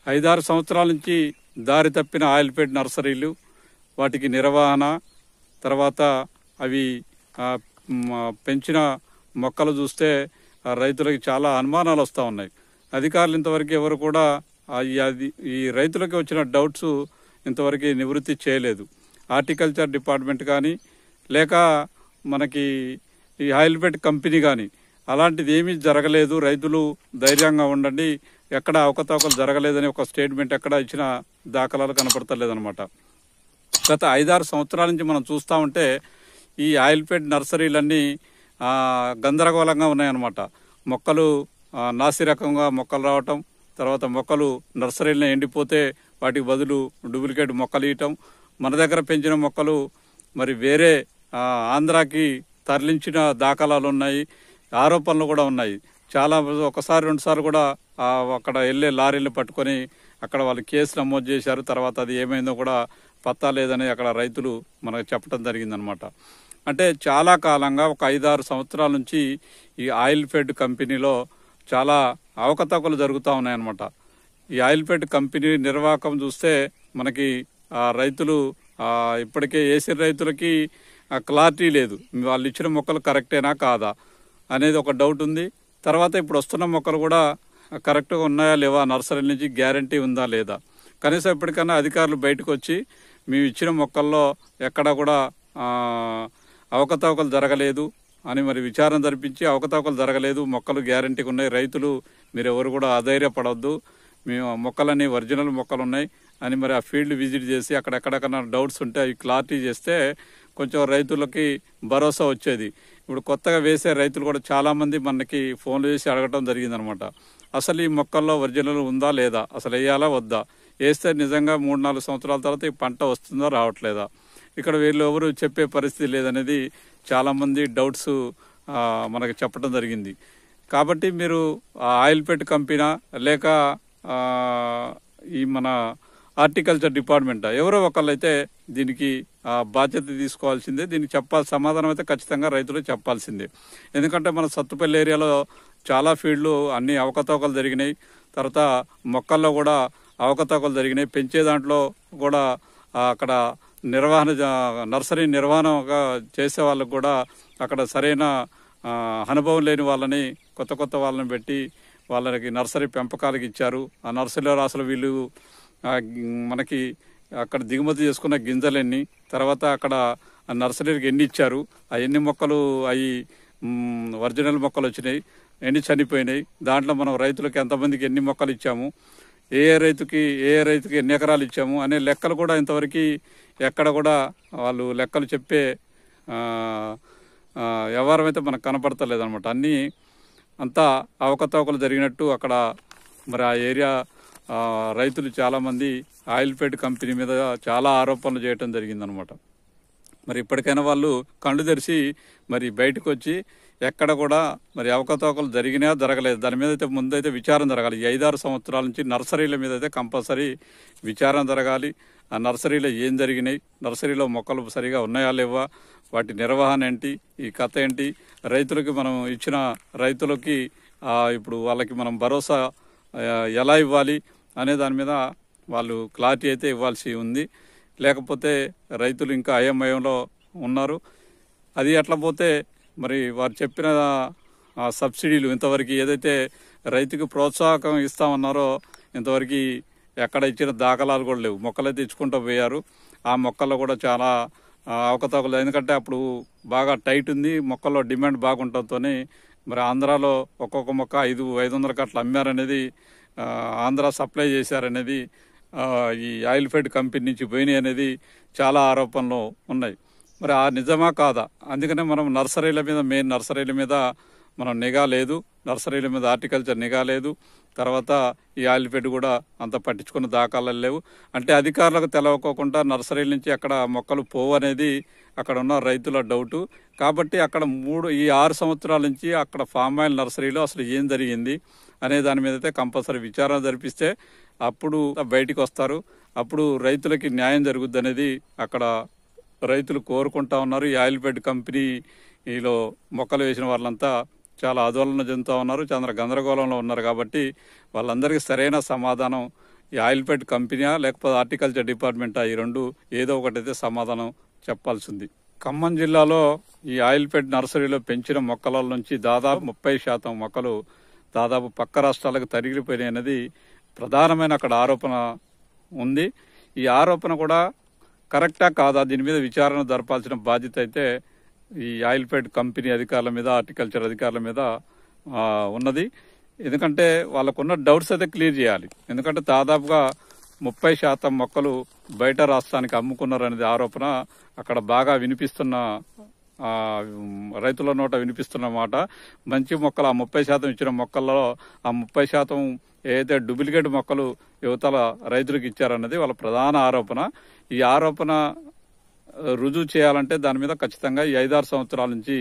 5-6 సంవత్సరాల నుంచి దారి తప్పిన ఆయిల్పేట్ నర్సరీలు, వాటికి నిర్వహణ, తర్వాత అవి పెంచిన మొక్కలు చూస్తే రైతులకి చాలా అనుమానాలు వస్తూ ఉన్నాయి. అధికారులు ఇంతవరకు ఎవరు కూడా ఈ రైతులకి వచ్చిన డౌట్స్ ఇంతవరకు నివృత్తి చేయలేదు. హార్టికల్చర్ డిపార్ట్మెంట్ కానీ లేక మనకి ఈ ఆయిల్పేట్ కంపెనీ కానీ అలాంటిది ఏమీ జరగలేదు, రైతులు ధైర్యంగా ఉండండి, ఎక్కడ అవకతవకలు జరగలేదని ఒక స్టేట్మెంట్ ఎక్కడ ఇచ్చిన దాఖలాలు కనపడతలేదన్నమాట. గత 5-6 సంవత్సరాల నుంచి మనం చూస్తూ ఉంటే ఈ ఆయిల్పేట్ నర్సరీలన్నీ గందరగోళంగా ఉన్నాయన్నమాట. మొక్కలు నాసిరకంగా మొక్కలు రావటం, తర్వాత మొక్కలు నర్సరీలను ఎండిపోతే వాటికి బదులు డూప్లికేట్ మొక్కలు ఇవ్వటం, మన దగ్గర పెంచిన మొక్కలు మరి వేరే ఆంధ్రాకి తరలించిన దాఖలాలు ఉన్నాయి, ఆరోపణలు కూడా ఉన్నాయి. చాలా ఒకసారి 2 సార్లు కూడా అక్కడ వెళ్ళే లారీలు పట్టుకొని అక్కడ వాళ్ళు కేసు నమోదు చేశారు. తర్వాత అది ఏమైందో కూడా పత్తా లేదని అక్కడ రైతులు మనకు చెప్పడం జరిగిందనమాట. అంటే చాలా కాలంగా ఒక 5-6 సంవత్సరాల నుంచి ఈ ఆయిల్ఫెడ్ కంపెనీలో చాలా అవకతవకలు జరుగుతూ ఉన్నాయన్నమాట. ఈ ఆయిల్ఫెడ్ కంపెనీ నిర్వాహకం చూస్తే మనకి రైతులు ఇప్పటికే వేసిన రైతులకి క్లారిటీ లేదు, వాళ్ళు ఇచ్చిన మొక్కలు కరెక్టేనా కాదా అనేది ఒక డౌట్ ఉంది. తర్వాత ఇప్పుడు వస్తున్న మొక్కలు కూడా కరెక్ట్గా ఉన్నాయా లేవా, నర్సరీ నుంచి గ్యారంటీ ఉందా లేదా, కనీసం ఇప్పటికైనా అధికారులు బయటకు వచ్చి మేము ఇచ్చిన మొక్కల్లో ఎక్కడ కూడా అవకతవకలు జరగలేదు అని మరి విచారణ జరిపించి అవకతవకలు జరగలేదు, మొక్కలు గ్యారంటీగా ఉన్నాయి, రైతులు మీరు ఎవరు కూడా అధైర్యపడవద్దు, మేము మొక్కలన్నీ ఒరిజినల్ మొక్కలు ఉన్నాయి అని మరి ఆ ఫీల్డ్ విజిట్ చేసి అక్కడెక్కడెక్కడ డౌట్స్ ఉంటే అవి క్లారిటీ చేస్తే కొంచెం రైతులకి భరోసా వచ్చేది. ఇప్పుడు కొత్తగా వేసే రైతులు కూడా చాలామంది మనకి ఫోన్లు చేసి అడగటం జరిగిందనమాట. అసలు ఈ మొక్కల్లో ఒరిజినల్ ఉందా లేదా, అసలు వేయాలా వద్దా, వేస్తే నిజంగా 3-4 సంవత్సరాల తర్వాత ఈ పంట వస్తుందా రావట్లేదా, ఇక్కడ వీళ్ళు ఎవరు చెప్పే పరిస్థితి లేదనేది చాలామంది డౌట్స్ మనకి చెప్పడం జరిగింది. కాబట్టి మీరు ఆయిల్పేట్ కంపెనీ లేక ఈ మన హార్టికల్చర్ డిపార్ట్మెంట్ ఎవరో ఒకళ్ళైతే దీనికి బాధ్యత తీసుకోవాల్సిందే, దీనికి సమాధానం అయితే ఖచ్చితంగా రైతులు చెప్పాల్సిందే. ఎందుకంటే మన సత్తుపల్లి ఏరియాలో చాలా ఫీల్డ్లు అన్ని అవకతవకలు జరిగినాయి, తర్వాత మొక్కల్లో కూడా అవకతవకలు జరిగినాయి, పెంచే దాంట్లో కూడా అక్కడ నర్సరీ నిర్వహణగా చేసే వాళ్ళకు కూడా అక్కడ సరైన అనుభవం లేని వాళ్ళని కొత్త వాళ్ళని పెట్టి వాళ్ళకి నర్సరీ పెంపకాలకు ఇచ్చారు. ఆ నర్సరీలో అసలు వీళ్ళు మనకి అక్కడ దిగుమతి చేసుకున్న గింజలెన్ని, తర్వాత అక్కడ ఆ నర్సరీకి ఎన్ని ఇచ్చారు, ఆ ఎన్ని మొక్కలు అవి ఒరిజినల్ మొక్కలు వచ్చినాయి, ఎన్ని చనిపోయినాయి, దాంట్లో మనం రైతులకు ఎంతమందికి ఎన్ని మొక్కలు ఇచ్చాము, ఏ రైతుకి ఎన్ని ఎకరాలు ఇచ్చాము అనే లెక్కలు కూడా ఇంతవరకు ఎక్కడ కూడా వాళ్ళు లెక్కలు చెప్పే వ్యవహారం అయితే మనకు కనపడతలేదన్నమాట. అన్నీ అంతా అవకతవకలు జరిగినట్టు అక్కడ మరి ఆ ఏరియా రైతులు చాలామంది ఆయిల్ఫెడ్ కంపెనీ మీద చాలా ఆరోపణలు చేయటం జరిగిందనమాట. మరి ఇప్పటికైనా వాళ్ళు కళ్ళు తెరిచి మరి బయటకు వచ్చి ఎక్కడ కూడా మరి అవకతవకలు జరిగినా జరగలేదు దాని మీద అయితే ముందైతే విచారణ జరగాలి. ఈ 5-6 సంవత్సరాల నుంచి నర్సరీల మీద అయితే కంపల్సరీ విచారణ జరగాలి. ఆ నర్సరీలో ఏం జరిగినాయి, నర్సరీలో మొక్కలు సరిగా ఉన్నాయా లేవా, వాటి నిర్వహణ ఏంటి, ఈ కథ ఏంటి, రైతులకి మనం ఇచ్చిన రైతులకి ఇప్పుడు వాళ్ళకి మనం భరోసా ఎలా ఇవ్వాలి అనే దాని మీద వాళ్ళు క్లారిటీ అయితే ఇవ్వాల్సి ఉంది. లేకపోతే రైతులు ఇంకా అయోమయంలో ఉన్నారు. అది ఎట్లా పోతే మరి వారు చెప్పిన సబ్సిడీలు ఇంతవరకు ఏదైతే రైతుకు ప్రోత్సాహకం ఇస్తామన్నారో ఇంతవరకు ఎక్కడ ఇచ్చిన దాఖలాలు కూడా లేవు. మొక్కలైతే ఇచ్చుకుంటూ పోయారు, ఆ మొక్కల్లో కూడా చాలా అవకతవకలు. ఎందుకంటే అప్పుడు బాగా టైట్ ఉంది, మొక్కల్లో డిమాండ్ బాగుంటుందో మరి ఆంధ్రాలో ఒక్కొక్క మొక్క 500 కట్ల అమ్మారనేది, ఆంధ్ర సప్లై చేశారనేది, ఈ ఆయిల్ఫెడ్ కంపెనీ నుంచి పోయినాయి అనేది చాలా ఆరోపణలు ఉన్నాయి. మరి ఆ నిజమా కాదా? అందుకనే మనం మెయిన్ నర్సరీల మీద మనం నిఘా లేదు, నర్సరీల మీద హార్టికల్చర్ నిఘా లేదు, తర్వాత ఈ ఆయిల్ఫెడ్ కూడా అంత పట్టించుకున్న దాఖలాలు లేవు. అంటే అధికారులకు తెలవకోకుండా నర్సరీల నుంచి అక్కడ మొక్కలు పోవు అనేది అక్కడ ఉన్న రైతుల డౌటు. కాబట్టి అక్కడ ఈ 6 సంవత్సరాల నుంచి అక్కడ ఫామ్ ఆయిల్ నర్సరీలో అసలు ఏం జరిగింది అనే దాని మీద అయితే కంపల్సరీ విచారణ జరిపిస్తే అప్పుడు బయటికి వస్తారు, అప్పుడు రైతులకి న్యాయం జరుగుద్ది అనేది అక్కడ రైతులు కోరుకుంటా ఉన్నారు. ఈ ఆయిల్ఫెడ్ కంపెనీలో మొక్కలు వేసిన వాళ్ళంతా చాలా ఆందోళన చెందుతూ ఉన్నారు, చాలా గందరగోళంలో ఉన్నారు. కాబట్టి వాళ్ళందరికీ సరైన సమాధానం ఈ ఆయిల్పేట్ కంపెనీయా లేకపోతే హార్టికల్చర్ డిపార్ట్మెంటా, ఈ రెండు ఏదో ఒకటైతే సమాధానం చెప్పాల్సింది. ఖమ్మం జిల్లాలో ఈ ఆయిల్పేట్ నర్సరీలో పెంచిన మొక్కల నుంచి దాదాపు 30% మొక్కలు దాదాపు పక్క రాష్ట్రాలకు తరిగిపోయినాయన్నది ప్రధానమైన అక్కడ ఆరోపణ ఉంది. ఈ ఆరోపణ కూడా కరెక్టా కాదా, దీని మీద విచారణ జరపాల్సిన బాధ్యత అయితే ఈ ఆయిల్పేట్ కంపెనీ అధికారుల మీద, హార్టికల్చర్ అధికారుల మీద ఉన్నది. ఎందుకంటే వాళ్ళకున్న డౌట్స్ అయితే క్లియర్ చేయాలి. ఎందుకంటే దాదాపుగా 30% మొక్కలు బయట రాష్ట్రానికి అమ్ముకున్నారు అనేది ఆరోపణ అక్కడ బాగా వినిపిస్తున్న రైతుల నోట వినిపిస్తున్న మాట. మంచి మొక్కలు ఆ 30% ఇచ్చిన మొక్కల్లో ఆ 30% ఏదైతే డూప్లికేట్ మొక్కలు యువతల రైతులకు ఇచ్చారన్నది వాళ్ళ ప్రధాన ఆరోపణ. ఈ ఆరోపణ రుజువు చేయాలంటే దాని మీద ఖచ్చితంగా ఈ 5-6 సంవత్సరాల నుంచి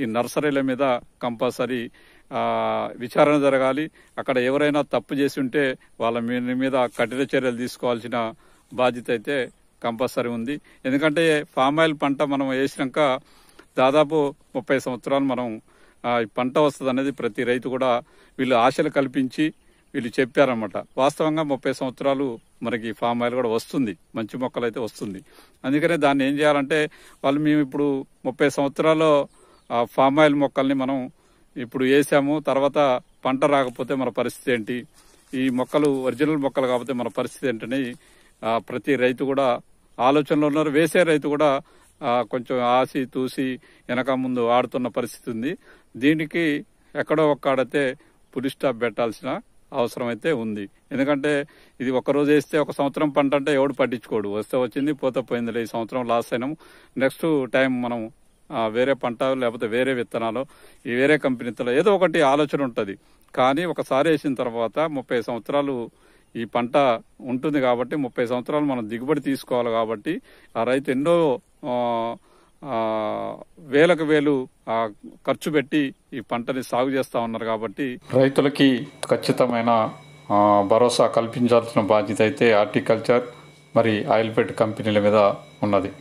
ఈ నర్సరీల మీద కంపల్సరీ విచారణ జరగాలి. అక్కడ ఎవరైనా తప్పు చేసి ఉంటే వాళ్ళ మీద కఠిన చర్యలు తీసుకోవాల్సిన బాధ్యత అయితే కంపల్సరీ ఉంది. ఎందుకంటే పామ్ ఆయిల్ పంట మనం వేసినాక దాదాపు 30 సంవత్సరాలు మనం పంట వస్తుంది అనేది ప్రతి రైతు కూడా వీళ్ళు ఆశలు కల్పించి వీళ్ళు చెప్పారన్నమాట. వాస్తవంగా 30 సంవత్సరాలు మనకి పామ్ ఆయిల్ కూడా వస్తుంది, మంచి మొక్కలు అయితే వస్తుంది. అందుకనే దాన్ని ఏం చేయాలంటే మేము ఇప్పుడు 30 సంవత్సరాల్లో పామ్ ఆయిల్ మొక్కల్ని మనం ఇప్పుడు వేసాము, తర్వాత పంట రాకపోతే మన పరిస్థితి ఏంటి, ఈ మొక్కలు ఒరిజినల్ మొక్కలు కాకపోతే మన పరిస్థితి ఏంటని ప్రతి రైతు కూడా ఆలోచనలో ఉన్నారు. వేసే రైతు కూడా కొంచెం ఆసి తూసి వెనక ముందు ఆడుతున్న పరిస్థితి ఉంది. దీనికి ఎక్కడో ఒక్కడైతే పులి స్టాప్ పెట్టాల్సిన అవసరం అయితే ఉంది. ఎందుకంటే ఇది ఒకరోజు వేస్తే 1 సంవత్సరం పంట అంటే ఎవడు పట్టించుకోడు, వస్తే వచ్చింది పోతే పోయిందిలే, ఈ సంవత్సరం లాస్ అయినాము, నెక్స్ట్ టైం మనం వేరే పంట లేకపోతే వేరే విత్తనాలు ఈ వేరే కంపెనీతో ఏదో ఒకటి ఆలోచన ఉంటుంది. కానీ ఒకసారి వేసిన తర్వాత 30 సంవత్సరాలు ఈ పంట ఉంటుంది కాబట్టి 30 సంవత్సరాలు మనం దిగుబడి తీసుకోవాలి. కాబట్టి ఆ రైతు ఎన్నో వేలకు వేలు ఖర్చు పెట్టి ఈ పంటని సాగు చేస్తా ఉన్నారు. కాబట్టి రైతులకి ఖచ్చితమైన భరోసా కల్పించాల్సిన బాధ్యత అయితే హార్టికల్చర్ మరి ఆయిల్పేట్ కంపెనీల మీద ఉన్నది.